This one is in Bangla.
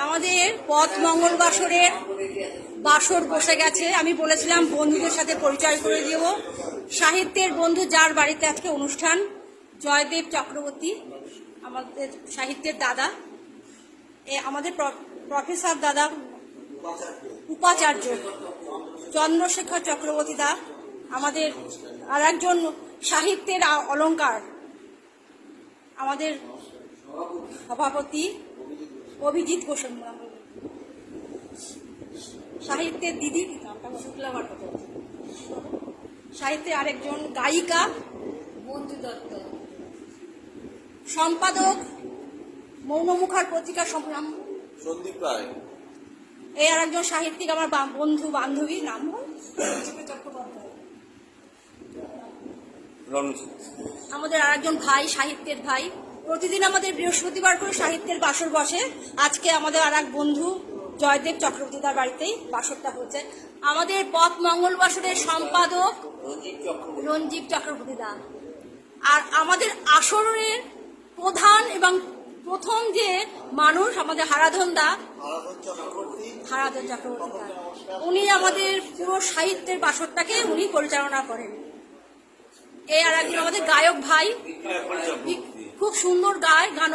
আমাদের পথ মঙ্গল বাসরের বাসর বসে গেছে। আমি বলেছিলাম বন্ধুদের সাথে পরিচয় করে দেব। সাহিত্যের বন্ধু যার বাড়িতে আজকে অনুষ্ঠান, জয়দেব চক্রবর্তী, আমাদের সাহিত্যের দাদা, আমাদের প্রফেসর দাদা উপাচার্য চন্দ্রশেখর চক্রবর্তী দা, আমাদের আর একজন সাহিত্যের অলংকার, আমাদের সভাপতি অভিজিৎ গোস্বামী, সাহিত্যের দিদি, সাহিত্যের আরেকজন গায়িকা মঞ্জু দত্ত, সম্পাদক মৌনমুখার পত্রিকা সংগ্রাম সন্দীপ রায়, এই আর একজন সাহিত্যিক আমার বন্ধু বান্ধবী, নাম চট্টোপাধ্যায়, আমাদের আর একজন ভাই, সাহিত্যের ভাই। প্রতিদিন আমাদের বৃহস্পতিবার করে সাহিত্যের বাসর বসে। আজকে আমাদের আর এক বন্ধু জয়দেব চক্রবর্তীদার বাড়িতেই বাসরটা হচ্ছে। আমাদের পথ মঙ্গল বাসরের সম্পাদক রঞ্জিত চক্রবর্তী দা, আর আমাদের আসরের প্রধান এবং প্রথম যে মানুষ আমাদের হারাধন চক্রবর্তী দা, উনি আমাদের পুরো সাহিত্যের বাসরটাকে উনি পরিচালনা করেন। এই আর একজন আমাদের গায়ক ভাই, খুব সুন্দর গায়, গান